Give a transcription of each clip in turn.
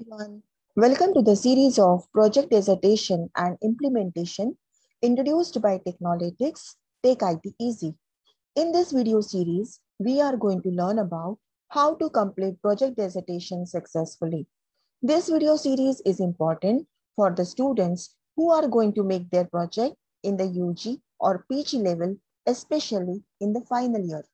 Everyone. Welcome to the series of Project Dissertation and Implementation introduced by Technolytics, Take IT Easy. In this video series, we are going to learn about how to complete project dissertation successfully. This video series is important for the students who are going to make their project in the UG or PG level, especially in the final year.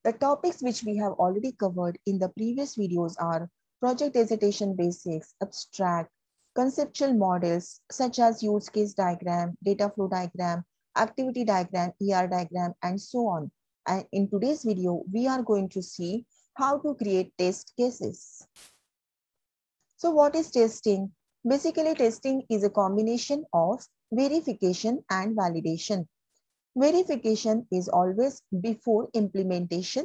The topics which we have already covered in the previous videos are project dissertation basics, abstract, conceptual models such as use case diagram, data flow diagram, activity diagram, ER diagram, and so on. And in today's video, we are going to see how to create test cases. So what is testing? Basically, testing is a combination of verification and validation. Verification is always before implementation,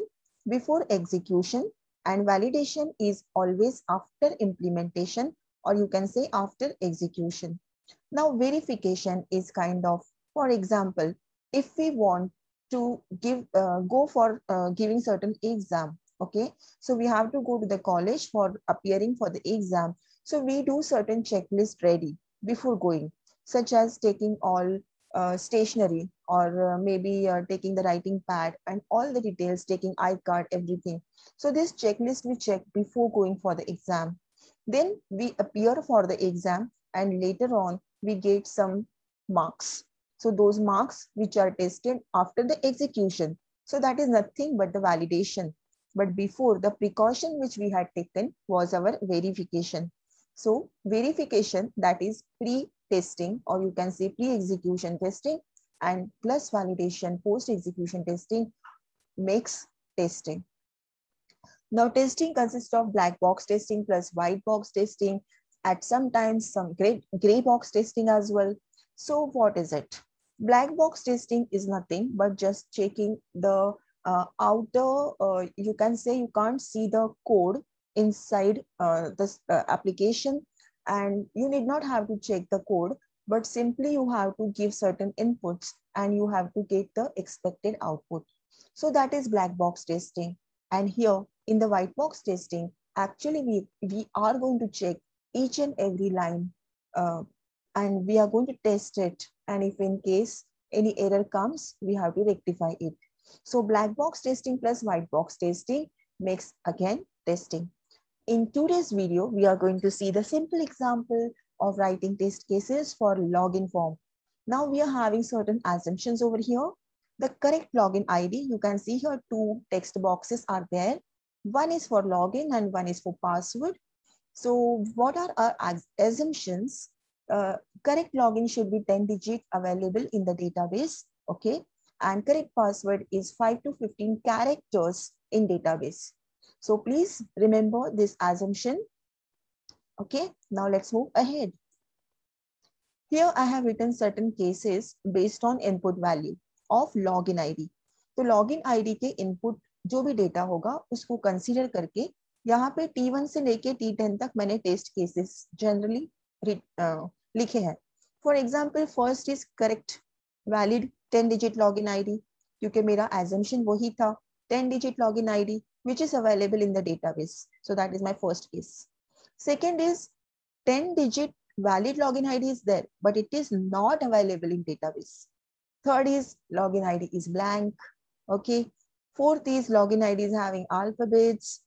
before execution, and validation is always after implementation, or you can say after execution. Now, verification is kind of, for example, if we want to go for giving certain exam, okay, so we have to go to the college for appearing for the exam. So we do certain checklist ready before going, such as taking all stationery or maybe taking the writing pad and all the details, taking iCard, everything. So this checklist we check before going for the exam. Then we appear for the exam and later on we get some marks. So those marks which are tested after the execution. So that is nothing but the validation. But before, the precaution which we had taken was our verification. So verification, that is pre-testing, or you can say pre-execution testing, and plus validation, post-execution testing makes testing. Now testing consists of black box testing plus white box testing, at sometimes some gray box testing as well. So what is it? Black box testing is nothing but just checking the outer, you can say you can't see the code inside this application, and you need not have to check the code, but simply you have to give certain inputs and you have to get the expected output. So that is black box testing. And here in the white box testing, actually we are going to check each and every line and we are going to test it. And if in case any error comes, we have to rectify it. So black box testing plus white box testing makes again testing. In today's video, we are going to see the simple example of writing test cases for login form. Now we are having certain assumptions over here. The correct login ID, you can see here two text boxes are there. One is for login and one is for password. So what are our assumptions? Correct login should be 10 digit available in the database, okay? And correct password is 5 to 15 characters in database. So please remember this assumption. Okay, now let's move ahead. Here I have written certain cases based on input value of login ID. तो login ID के input जो भी data होगा उसको consider करके यहाँ पे T1 से लेके T10 तक मैंने test cases generally लिखे हैं. For example, first is correct valid 10 digit login ID क्योंकि मेरा assumption वही था 10 digit login ID which is available in the database. So that is my first case. Second is 10 digit valid login ID is there, but it is not available in database. Third is login ID is blank. Okay. Fourth is login ID is having alphabets.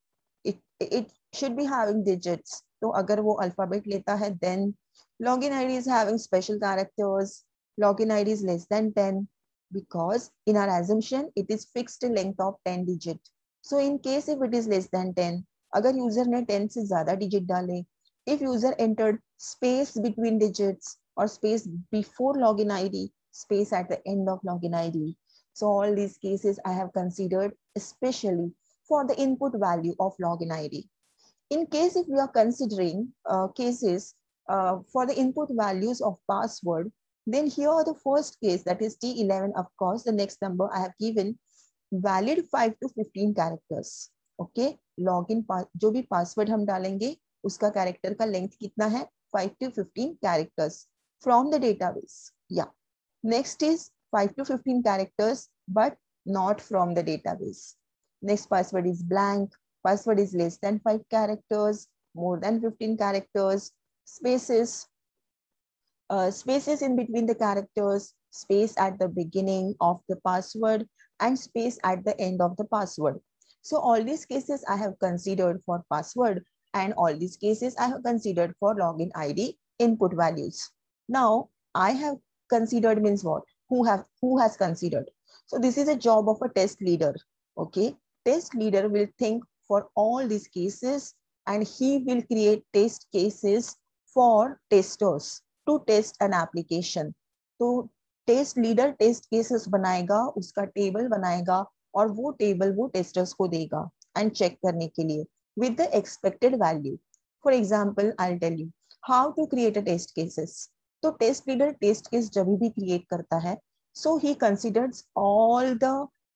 It should be having digits. So agar wo alphabet leta hai, then login ID is having special characters. Login ID is less than 10 because in our assumption, it is fixed length of 10 digit. So in case if it is less than 10, agar user ne 10 se zyada digit dale, if user entered space between digits or space before login ID, space at the end of login ID. So all these cases I have considered especially for the input value of login ID. In case if we are considering cases for the input values of password, then here the first case, that is T11, of course, the next number I have given valid 5 to 15 characters. Okay, login जो भी password हम डालेंगे उसका character का length कितना है 5 to 15 characters from the database. Yeah. Next is 5 to 15 characters, but not from the database. Next password is blank. password is less than 5 characters, more than 15 characters, spaces, spaces in between the characters, space at the beginning of the password, and space at the end of the password. So all these cases I have considered for password, and all these cases I have considered for login ID input values. Now I have considered means what? Who has considered? So this is a job of a test leader. Okay, test leader will think for all these cases, and he will create test cases for testers to test an application. तो test leader test cases बनाएगा, उसका table बनाएगा, और वो table वो testers को देगा and check करने के लिए with the expected value. For example, I'll tell you how to create a test cases. तो टेस्ट लीडर टेस्ट केस जब भी क्रिएट करता है, so he considers all the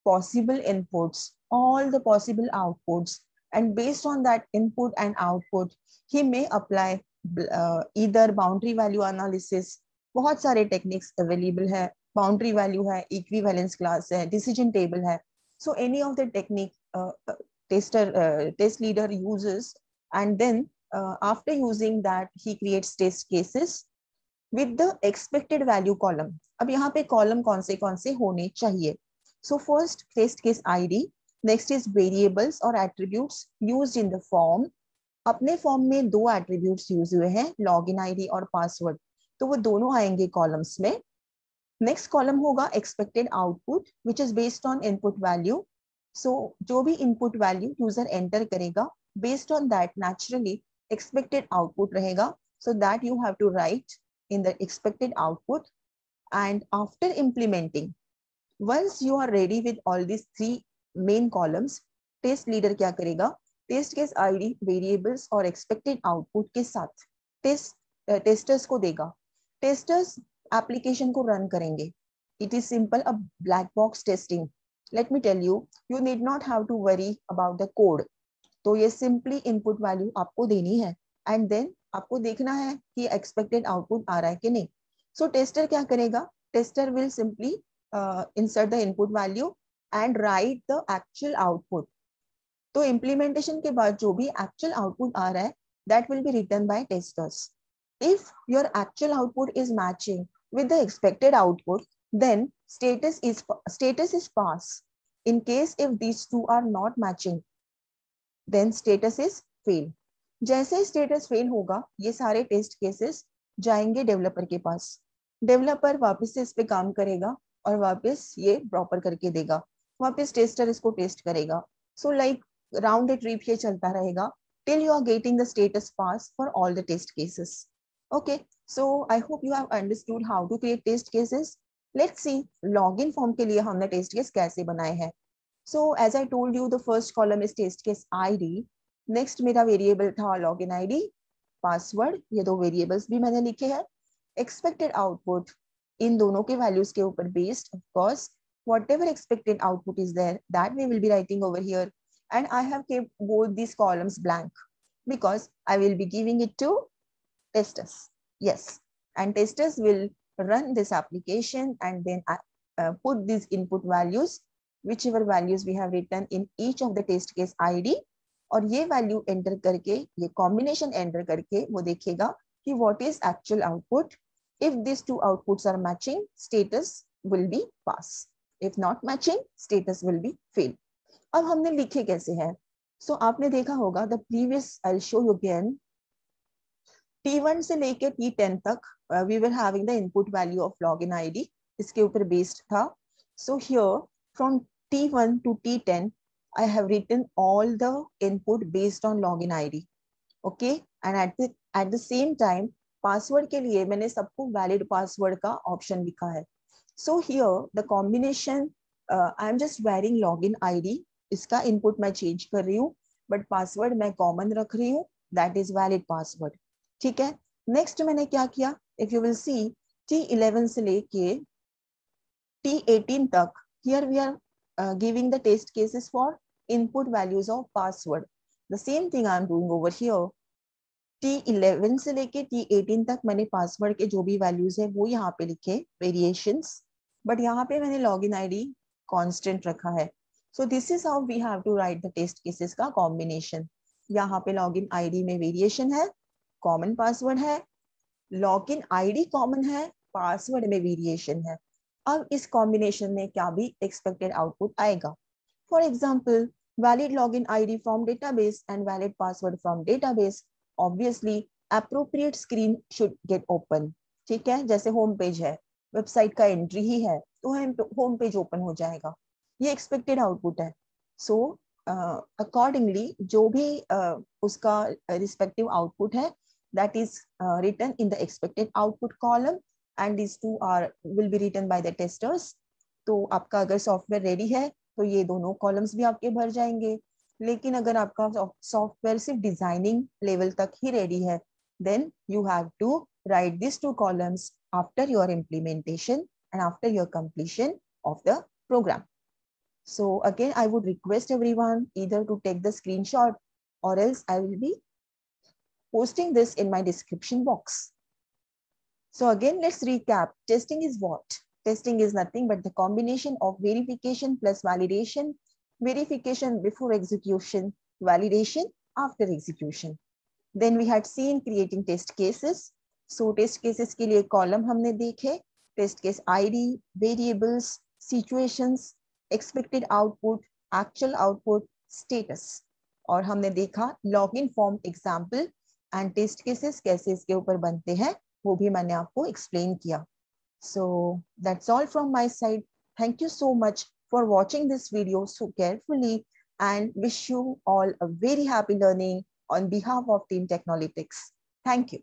possible inputs, all the possible outputs, and based on that input and output, he may apply इधर boundary value analysis, बहुत सारे techniques available है, boundary value है, equivalence class है, decision table है. So any of the technique test leader uses, and then after using that he creates test cases with the expected value column. अब यहाँ पे column कौन से होने चाहिए? So first test case ID, next is variables or attributes used in the form. अपने form में दो एट्रीब्यूट्स यूज हुए हैं, लॉगिन आईडी और पासवर्ड, तो वो दोनों आएंगे कॉलम्स में. नेक्स्ट कॉलम होगा expected output which is based on input value. So जो भी इनपुट वैल्यू यूजर एंटर करेगा, based on that naturally expected output रहेगा. So that you have to write in the expected output. And after implementing, once you are ready with all this three main columns, test leader क्या करेगा? Test case ID, variables और expected output के साथ testers को देगा. Testers application को run करेंगे. It is simple a black box testing. Let me tell you, you need not have to worry about the code. तो ये सिंपली इनपुट वैल्यू आपको देनी है, एंड देन आपको देखना है कि एक्सपेक्टेड आउटपुट आ रहा है कि नहीं. सो टेस्टर क्या करेगा? Tester will simply insert the input value and write the actual output. तो implementation के बाद जो भी actual output आ रहा है, that will be written by testers. If your actual output is matching with the expected output, then status is pass. In case if these two are not matching, then status is fail. जैसे status fail होगा, ये सारे test cases जाएंगे developer के पास. Developer वापस से इस पे काम करेगा और वापस ये प्रॉपर करके देगा. वापस टेस्टर इसको टेस्ट करेगा. सो लाइक राउंड ट्रिप ये चलता रहेगा till you are getting the status pass for all the test cases. Okay, so I hope you have understood how to create test cases. Let's see login form के लिए हमने test case कैसे बनाए हैं. So as I told you, the first column is test case ID. Next मेरा variable था login ID, password, ये दो variables भी मैंने लिखे हैं. Expected output, इन दोनों के values के ऊपर based, of course, whatever expected output is there, that we will be writing over here. And I have kept both these columns blank because I will be giving it to testers. Yes, and testers will run this application, and then put these input values, whichever values we have written in each of the test case ID. और ये value enter करके, ये combination enter करके वो देखेगा कि what is actual output. If these two outputs are matching, status will be pass. If not matching, status will be fail. अब हमने लिखे कैसे हैं? सो आपने देखा होगा the previous, I will show you again. T1 से लेके T10 तक we were having the input value of login ID, इसके ऊपर based था. So here from T1 to T10 I have written all the input based on login ID. Okay, and at the same time password के लिए मैंने सबको valid password का option लिखा है. So here the combination, I am just varying login ID, इसका input मैं change कर रही हूँ, बट पासवर्ड मैं कॉमन रख रही हूँ, दैट इज वैलिड पासवर्ड. ठीक है. नेक्स्ट मैंने क्या किया, if you will see T11 से लेके T18 तक, here we are giving the test cases for input values of password. The same thing I am doing over here. T11 से लेके T18 तक मैंने पासवर्ड के जो भी वैल्यूज है वो यहाँ पे लिखे, वेरिएशंस, बट यहाँ पे मैंने लॉगिन आईडी कांस्टेंट रखा है. So this is how we have to write the test cases का combination. यहाँ पे login ID में variation है, common password है, login ID common है, password में variation है. अब इस combination में क्या भी expected output आएगा. For example, valid login ID from database and valid password from database. Obviously, appropriate screen should get open. ठीक है, जैसे होम पेज है, वेबसाइट का एंट्री ही है, तो होम पेज ओपन हो जाएगा. ये एक्सपेक्टेड आउटपुट है. सो अकॉर्डिंगली जो भी उसका रिस्पेक्टिव आउटपुट है, that is written in the expected output column, and these two are will be written by the testers. तो आपका अगर सॉफ्टवेयर रेडी है तो ये दोनों कॉलम्स भी आपके भर जाएंगे. लेकिन अगर आपका सॉफ्टवेयर सिर्फ डिजाइनिंग लेवल तक ही रेडी है, then you have to write these two columns after your implementation and after your completion of the program. So again, I would request everyone either to take the screenshot or else I will be posting this in my description box. So again, let's recap. Testing is what? Testing is nothing but the combination of verification plus validation. Verification before execution, validation after execution. Then we had seen creating test cases. So test cases के लिए column हमने देखे. Test case ID, variables, situations, expected output, actual output, status. और हमने देखा login form example and test cases कैसे इसके ऊपर बनते हैं वो भी मैंने आपको explain किया. So that's all from my side. Thank you so much for watching this video so carefully and wish you all a very happy learning on behalf of Team Technolytics. Thank you.